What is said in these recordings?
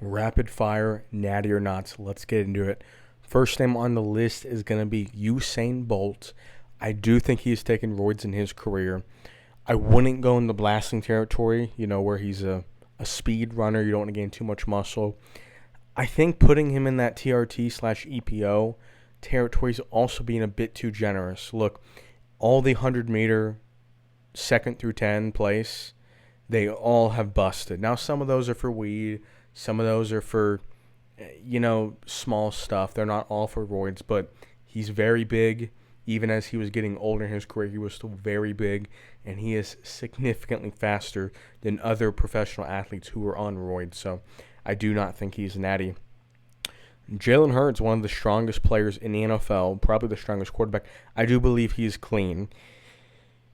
Rapid fire, natty or not. So let's get into it. First name on the list is going to be Usain Bolt. I do think he's taken roids in his career. I wouldn't go in the blasting territory, where he's a speed runner. You don't want to gain too much muscle. I think putting him in that TRT/EPO territory is also being a bit too generous. Look, all the 100-meter second through 10 place, they all have busted. Now, some of those are for weed. Some of those are for, small stuff. They're not all for roids, but he's very big. Even as he was getting older in his career, he was still very big, and he is significantly faster than other professional athletes who are on roids. So I do not think he's natty. Jalen Hurts, one of the strongest players in the NFL, probably the strongest quarterback. I do believe he's clean.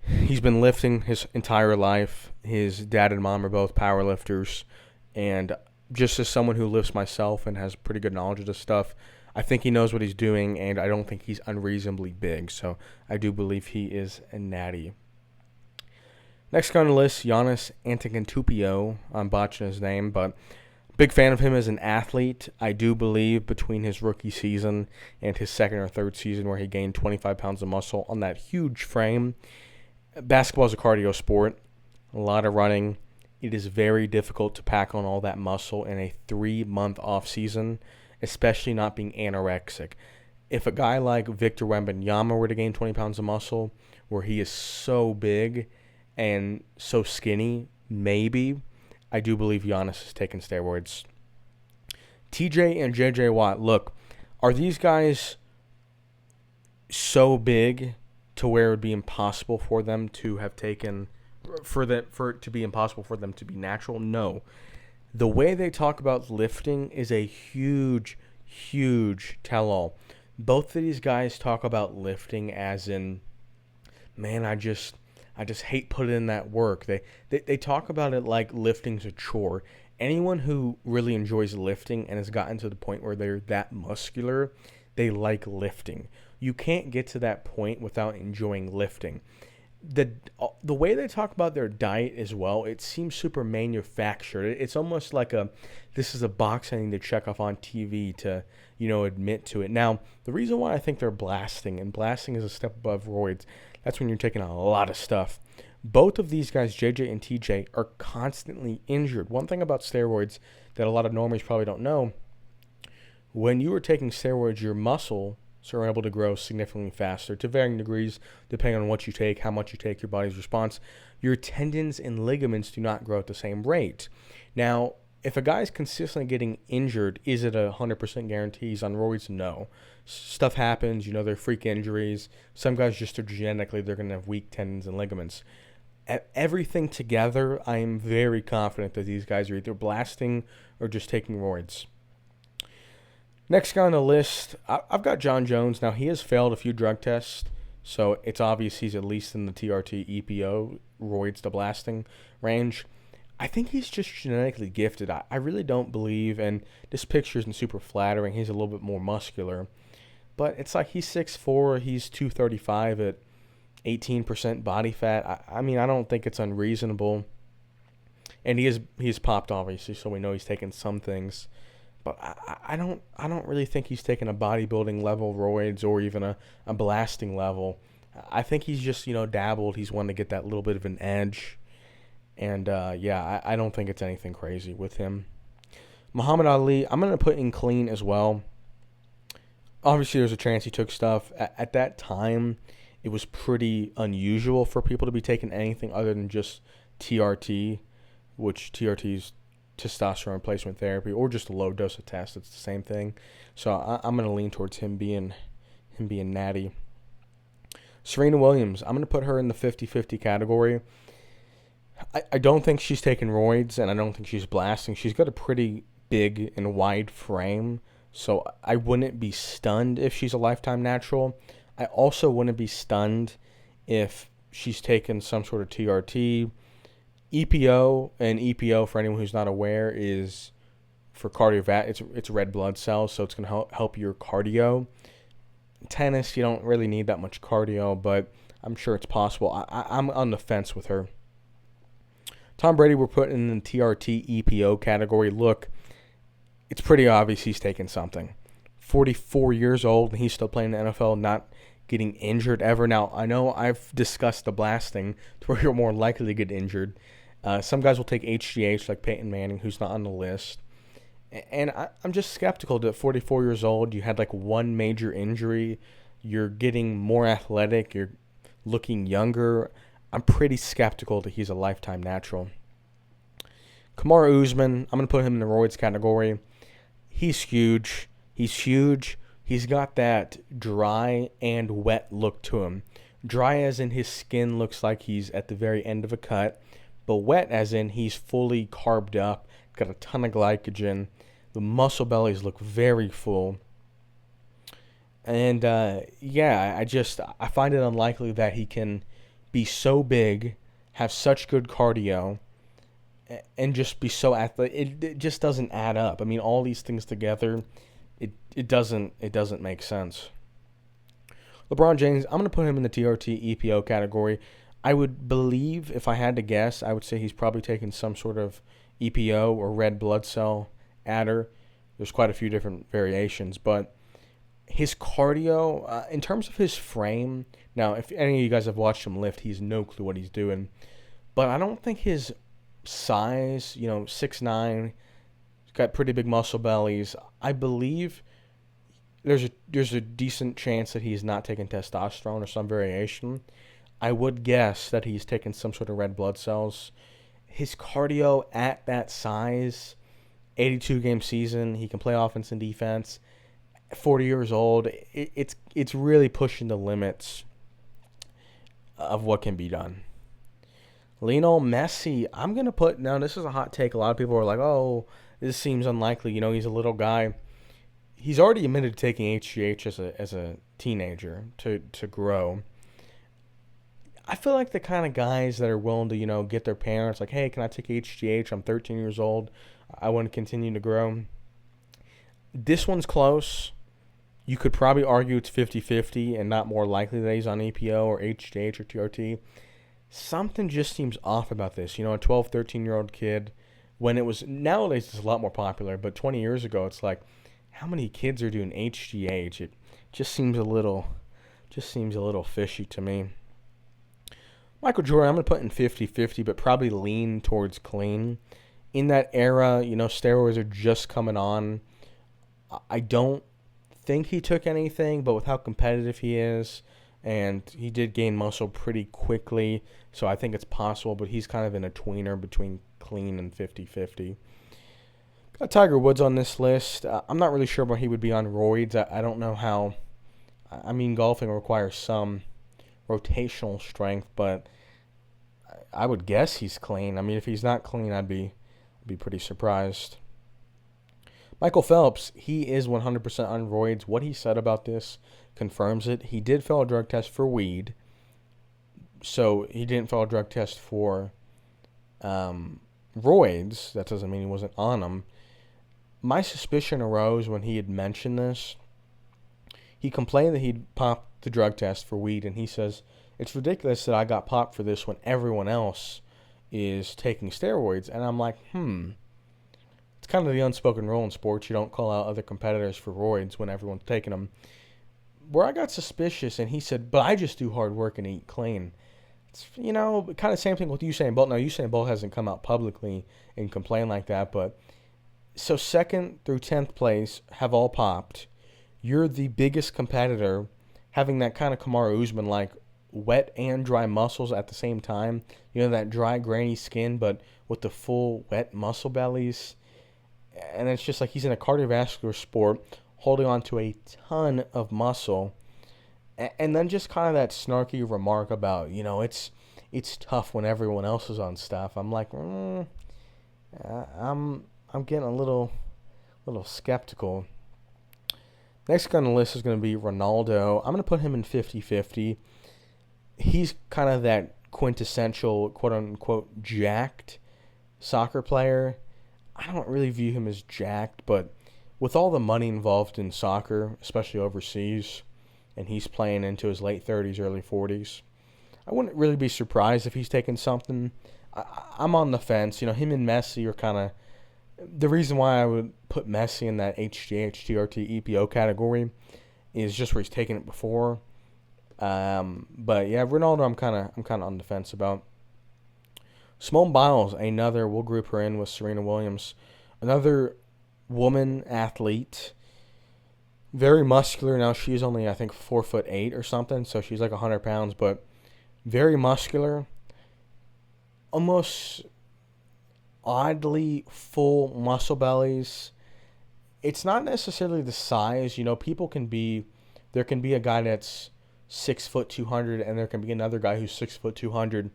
He's been lifting his entire life. His dad and mom are both power lifters, and just as someone who lifts myself and has pretty good knowledge of this stuff, I think he knows what he's doing, and I don't think he's unreasonably big. So I do believe he is a natty. Next guy on the list, Giannis Antetokounmpo. I'm botching his name, but big fan of him as an athlete. I do believe between his rookie season and his second or third season where he gained 25 pounds of muscle on that huge frame. Basketball is a cardio sport, a lot of running. It is very difficult to pack on all that muscle in a 3-month off season, especially not being anorexic. If a guy like Victor Wembanyama were to gain 20 pounds of muscle, where he is so big and so skinny, maybe. I do believe Giannis is taking steroids. TJ and JJ Watt, look, are these guys so big to where it would be impossible for them to have taken, for it to be impossible for them to be natural? No. The way they talk about lifting is a huge, huge tell-all. Both of these guys talk about lifting as in, man, I just hate putting in that work. They talk about it like lifting's a chore. Anyone who really enjoys lifting and has gotten to the point where they're that muscular, they like lifting. You can't get to that point without enjoying lifting. The way they talk about their diet as well, it seems super manufactured. It's almost like this is a box I need to check off on TV to, admit to it. Now, the reason why I think they're blasting, and blasting is a step above roids, that's when you're taking a lot of stuff. Both of these guys, JJ and TJ, are constantly injured. One thing about steroids that a lot of normies probably don't know, when you are taking steroids, your muscles are able to grow significantly faster to varying degrees, depending on what you take, how much you take, your body's response. Your tendons and ligaments do not grow at the same rate. Now, if a guy's consistently getting injured, is it 100% guarantee he's on roids? No. Stuff happens, they're freak injuries. Some guys just are genetically, they're going to have weak tendons and ligaments. Everything together, I am very confident that these guys are either blasting or just taking roids. Next guy on the list, I've got John Jones. Now, he has failed a few drug tests, so it's obvious he's at least in the TRT, EPO, roids to blasting range. I think he's just genetically gifted. I really don't believe, and this picture isn't super flattering. He's a little bit more muscular. But it's like he's 6'4", he's 235 at 18% body fat. I mean, I don't think it's unreasonable. And he's popped, obviously, so we know he's taken some things. But I don't really think he's taken a bodybuilding level roids or even a blasting level. I think he's just, dabbled. He's wanted to get that little bit of an edge. And, I don't think it's anything crazy with him. Muhammad Ali, I'm going to put in clean as well. Obviously, there's a chance he took stuff. At that time, it was pretty unusual for people to be taking anything other than just TRT, which TRT is testosterone replacement therapy, or just a low dose of test. It's the same thing. So I'm going to lean towards him being natty. Serena Williams, I'm going to put her in the 50-50 category. I don't think she's taking roids, and I don't think she's blasting. She's got a pretty big and wide frame, so I wouldn't be stunned if she's a lifetime natural. I also wouldn't be stunned if she's taken some sort of TRT. EPO, and EPO, for anyone who's not aware, is for cardiovascular. It's red blood cells, so it's going to help your cardio. Tennis, you don't really need that much cardio, but I'm sure it's possible. I'm on the fence with her. Tom Brady, we're putting in the TRT EPO category. Look, it's pretty obvious he's taken something. 44 years old, and he's still playing in the NFL, not getting injured ever. Now, I know I've discussed the blasting to where you're more likely to get injured. Some guys will take HGH, like Peyton Manning, who's not on the list. And I'm just skeptical that at 44 years old, you had like one major injury. You're getting more athletic. You're looking younger. I'm pretty skeptical that he's a lifetime natural. Kamaru Usman, I'm going to put him in the roids category. He's huge. He's huge. He's got that dry and wet look to him. Dry as in his skin looks like he's at the very end of a cut, but wet as in he's fully carved up, got a ton of glycogen. The muscle bellies look very full. And, I find it unlikely that he can be so big, have such good cardio, and just be so athletic. It just doesn't add up. I mean, all these things together, it doesn't make sense. LeBron James, I'm going to put him in the TRT EPO category. I would believe, if I had to guess, I would say he's probably taken some sort of EPO or red blood cell adder. There's quite a few different variations, but his cardio, in terms of his frame, now, if any of you guys have watched him lift, he's no clue what he's doing. But I don't think his size, 6'9", he's got pretty big muscle bellies. I believe there's a decent chance that he's not taking testosterone or some variation. I would guess that he's taking some sort of red blood cells. His cardio at that size, 82-game season, he can play offense and defense. 40 years old, it's really pushing the limits of what can be done. Lionel Messi, I'm going to put, now this is a hot take. A lot of people are like, oh, this seems unlikely. He's a little guy. He's already admitted to taking HGH as a teenager to grow. I feel like the kind of guys that are willing to, get their parents like, hey, can I take HGH? I'm 13 years old. I want to continue to grow. This one's close. You could probably argue it's 50-50 and not more likely that he's on EPO or HGH or TRT. Something just seems off about this. A 12, 13-year-old kid, when it was, nowadays it's a lot more popular, but 20 years ago it's like, how many kids are doing HGH? It just seems a little fishy to me. Michael Jordan, I'm going to put in 50-50, but probably lean towards clean. In that era, steroids are just coming on. I don't think he took anything, but with how competitive he is, and he did gain muscle pretty quickly, so I think it's possible, but he's kind of in a tweener between clean and 50-50. Got Tiger Woods on this list. I'm not really sure what he would be on roids. I don't know how. I mean, golfing requires some rotational strength, but I would guess he's clean. I mean, if he's not clean, I'd be pretty surprised. Michael Phelps, he is 100% on roids. What he said about this confirms it. He did fail a drug test for weed, so he didn't fail a drug test for roids. That doesn't mean he wasn't on them. My suspicion arose when he had mentioned this. He complained that he'd popped the drug test for weed, and he says, it's ridiculous that I got popped for this when everyone else is taking steroids. And I'm like, It's kind of the unspoken rule in sports. You don't call out other competitors for roids when everyone's taking them. Where I got suspicious, and he said, but I just do hard work and eat clean. It's, kind of same thing with Usain Bolt. Now, Usain Bolt hasn't come out publicly and complained like that, but so 2nd through 10th place have all popped. You're the biggest competitor, having that kind of Kamaru Usman, like wet and dry muscles at the same time. That dry, grainy skin, but with the full wet muscle bellies. And it's just like he's in a cardiovascular sport, holding on to a ton of muscle. And then just kind of that snarky remark about, it's tough when everyone else is on stuff. I'm like, I'm getting a little skeptical. Next on the list is going to be Ronaldo. I'm going to put him in 50-50. He's kind of that quintessential, quote-unquote, jacked soccer player. I don't really view him as jacked, but with all the money involved in soccer, especially overseas, and he's playing into his late 30s, early 40s, I wouldn't really be surprised if he's taking something. I'm on the fence. Him and Messi are kind of The reason why I would put Messi in that HGH, TRT, EPO category is just where he's taken it before. But yeah, Ronaldo, I'm kind of on the fence about. Simone Biles, another, we'll group her in with Serena Williams, another woman athlete, very muscular. Now she's only I think 4'8" or something, so she's like 100 pounds, but very muscular, almost oddly full muscle bellies. It's not necessarily the size. People can be. There can be a guy that's 6 foot 200, and there can be another guy who's 6 foot 200,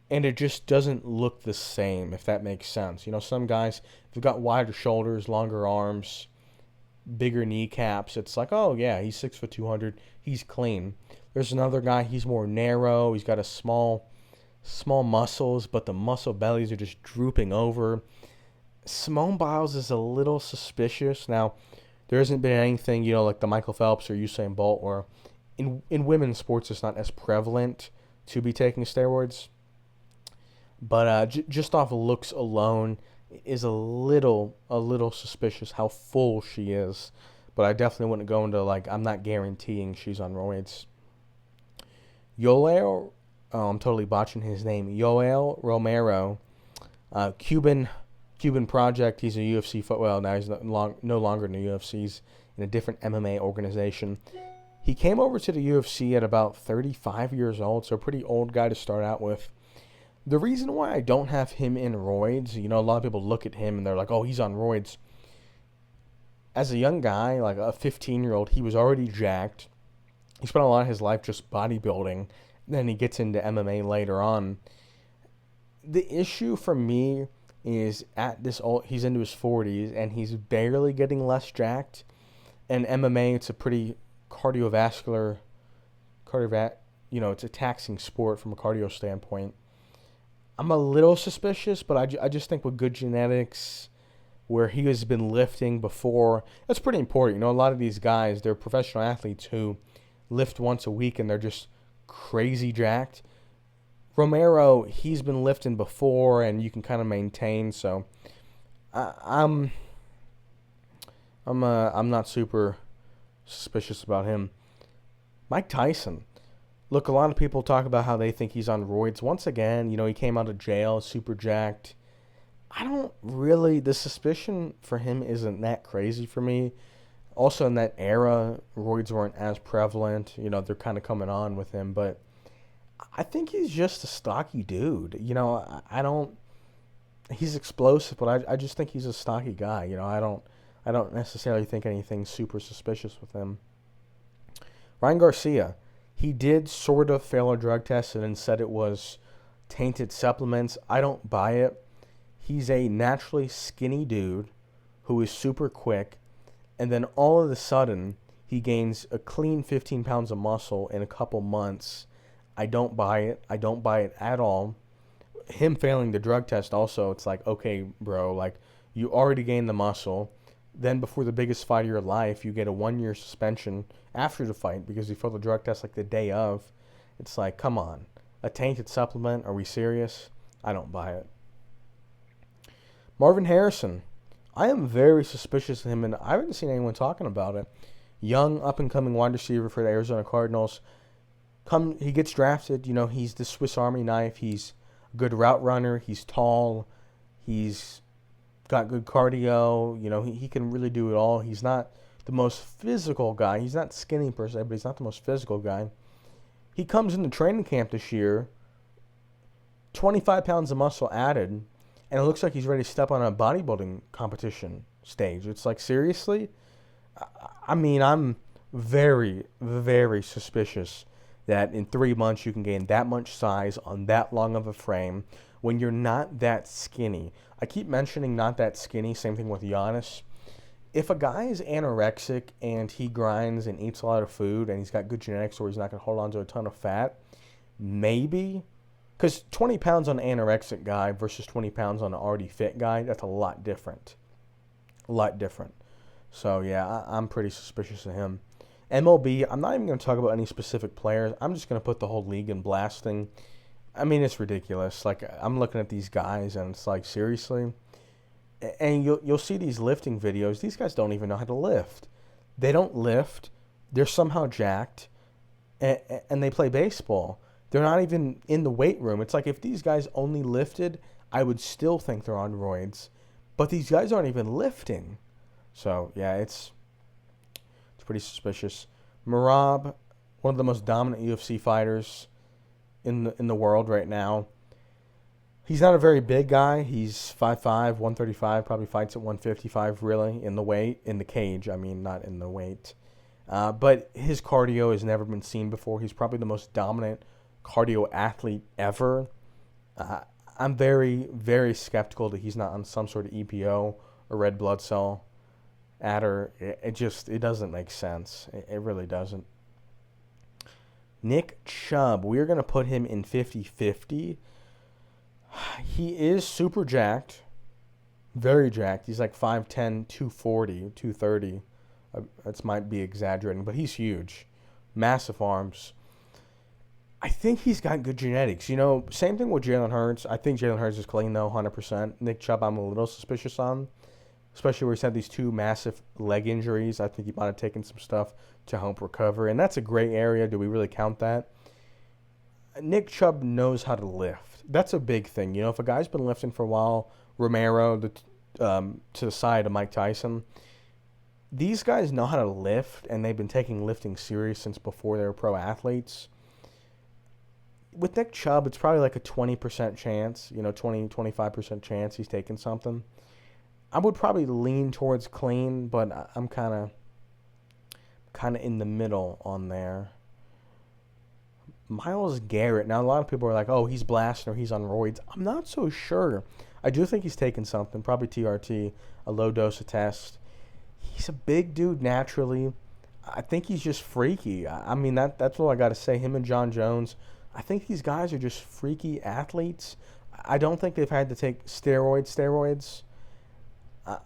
and it just doesn't look the same. If that makes sense. Some guys they've got wider shoulders, longer arms, bigger kneecaps. It's like, oh yeah, he's 6 foot 200. He's clean. There's another guy. He's more narrow. He's got a small muscles, but the muscle bellies are just drooping over. Simone Biles is a little suspicious. Now, there hasn't been anything, like the Michael Phelps or Usain Bolt, where in women's sports it's not as prevalent to be taking steroids. But just off looks alone, is a little suspicious how full she is. But I definitely wouldn't go into like I'm not guaranteeing she's on roids. Yoel, oh, I'm totally botching his name. Yoel Romero, Cuban project. He's a UFC well now he's no longer in the UFC. He's in a different MMA organization. He came over to the UFC at about 35 years old, so a pretty old guy to start out with. The reason why I don't have him in roids, a lot of people look at him and they're like, oh, he's on roids. As a young guy, like a 15-year-old, he was already jacked. He spent a lot of his life just bodybuilding. Then he gets into MMA later on. The issue for me is at this old, he's into his 40s and he's barely getting less jacked. And MMA, it's a pretty cardiovascular, it's a taxing sport from a cardio standpoint. I'm a little suspicious, but I just think with good genetics, where he has been lifting before, that's pretty important. A lot of these guys, they're professional athletes who lift once a week and they're just crazy jacked. Romero, he's been lifting before and you can kind of maintain. So I'm not super suspicious about him. Mike Tyson. Look, a lot of people talk about how they think he's on roids. Once again, he came out of jail super jacked. I don't really, the suspicion for him isn't that crazy for me. Also, in that era, roids weren't as prevalent. They're kind of coming on with him. But I think he's just a stocky dude. I don't, he's explosive, but I just think he's a stocky guy. I don't necessarily think anything super suspicious with him. Ryan Garcia, he did sort of fail a drug test and then said it was tainted supplements. I don't buy it. He's a naturally skinny dude who is super quick, and then all of a sudden he gains a clean 15 pounds of muscle in a couple months. I don't buy it. I don't buy it at all. Him failing the drug test also, it's like, okay, bro, like you already gained the muscle. Then before the biggest fight of your life, you get a 1-year suspension after the fight because you failed the drug test like the day of. It's like, come on. A tainted supplement? Are we serious? I don't buy it. Marvin Harrison. I am very suspicious of him, and I haven't seen anyone talking about it. Young, up-and-coming wide receiver for the Arizona Cardinals. He gets drafted. He's the Swiss Army knife. He's a good route runner. He's tall. He's got good cardio. He can really do it all. He's not the most physical guy. He's not skinny per se, but he's not the most physical guy. He comes into training camp this year, 25 pounds of muscle added, and it looks like he's ready to step on a bodybuilding competition stage. It's like, seriously? I mean, I'm very, very suspicious that in 3 months you can gain that much size on that long of a frame when you're not that skinny. I keep mentioning not that skinny, same thing with Giannis. If a guy is anorexic and he grinds and eats a lot of food and he's got good genetics or he's not going to hold on to a ton of fat, maybe. Because 20 pounds on an anorexic guy versus 20 pounds on an already fit guy, that's a lot different. A lot different. So, yeah, I'm pretty suspicious of him. MLB, I'm not even going to talk about any specific players. I'm just going to put the whole league in blasting. I mean, it's ridiculous. Like, I'm looking at these guys, and it's like, seriously? And you'll see these lifting videos. These guys don't even know how to lift. They don't lift. They're somehow jacked, and they play baseball. They're not even in the weight room. It's like if these guys only lifted, I would still think they're on roids. But these guys aren't even lifting. So yeah, it's pretty suspicious. Merab, one of the most dominant UFC fighters in the world right now. He's not a very big guy. He's 5'5", 135, probably fights at 155 really in the cage, I mean, not in the weight. But his cardio has never been seen before. He's probably the most dominant cardio athlete ever. I'm very, very skeptical that he's not on some sort of EPO or red blood cell adder. It doesn't make sense. It really doesn't. Nick Chubb, we're going to put him in 50-50. He is super jacked, very jacked. He's like 5'10", 240, 230. That might be exaggerating, but he's huge. Massive arms. I think he's got good genetics. Same thing with Jalen Hurts. I think Jalen Hurts is clean, though, 100%. Nick Chubb, I'm a little suspicious on, especially where he's had these 2 massive leg injuries. I think he might have taken some stuff to help recover, and that's a gray area. Do we really count that? Nick Chubb knows how to lift. That's a big thing. If a guy's been lifting for a while, Romero to the side of Mike Tyson, these guys know how to lift, and they've been taking lifting serious since before they were pro athletes. With Nick Chubb, it's probably like a 20% chance, 25% chance he's taking something. I would probably lean towards clean, but I'm kind of in the middle on there. Myles Garrett. Now, a lot of people are like, oh, he's blasting or he's on roids. I'm not so sure. I do think he's taking something, probably TRT, a low dose of test. He's a big dude naturally. I think he's just freaky. I mean, that's all I got to say. Him and John Jones, I think these guys are just freaky athletes. I don't think they've had to take steroids.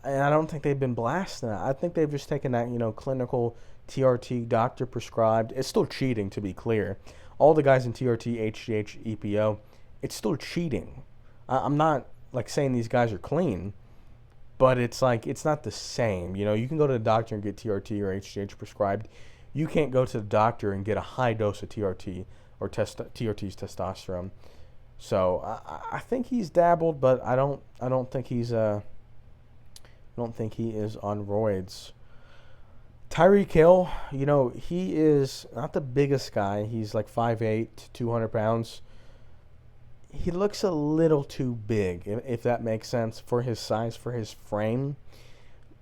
And I don't think they've been blasting it. I think they've just taken that, clinical TRT, doctor prescribed. It's still cheating, to be clear. All the guys in TRT, HGH, EPO, it's still cheating. I'm not saying these guys are clean, but it's not the same. You can go to the doctor and get TRT or HGH prescribed. You can't go to the doctor and get a high dose of TRT or TRT's testosterone. So I think he's dabbled, but I don't think he is on roids. Tyreek Hill, he is not the biggest guy. He's like 5'8", 200 pounds. He looks a little too big, if that makes sense, for his size, for his frame.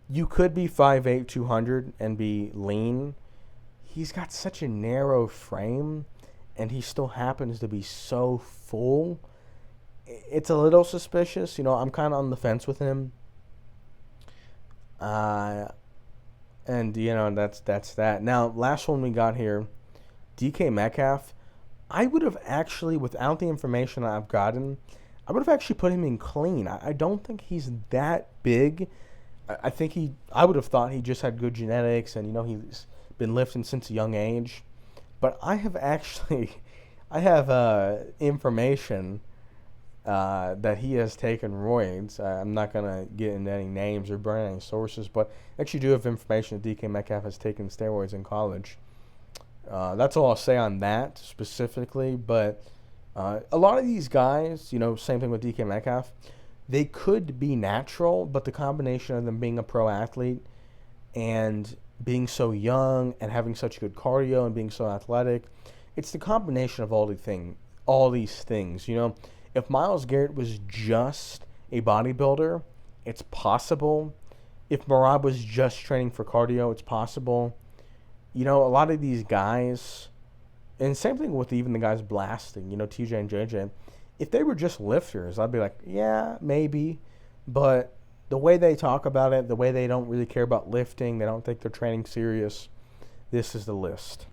You could be 5'8", 200 and be lean. He's got such a narrow frame, and he still happens to be so full. It's a little suspicious. I'm kind of on the fence with him. And that's that. Now, last one we got here, DK Metcalf. I would have actually, without the information I've gotten, I would have actually put him in clean. I don't think he's that big. I would have thought he just had good genetics, and he's been lifting since a young age. But I have information that he has taken roids. I'm not going to get into any names or burn any sources, but I actually do have information that DK Metcalf has taken steroids in college. That's all I'll say on that specifically, but a lot of these guys, same thing with DK Metcalf, they could be natural, but the combination of them being a pro athlete and being so young and having such good cardio and being so athletic, it's the combination of all these things. If Myles Garrett was just a bodybuilder, it's possible. If Merab was just training for cardio, it's possible. A lot of these guys, and same thing with even the guys blasting, TJ and JJ, if they were just lifters, I'd be like, yeah, maybe. But the way they talk about it, the way they don't really care about lifting, they don't think they're training serious, this is the list.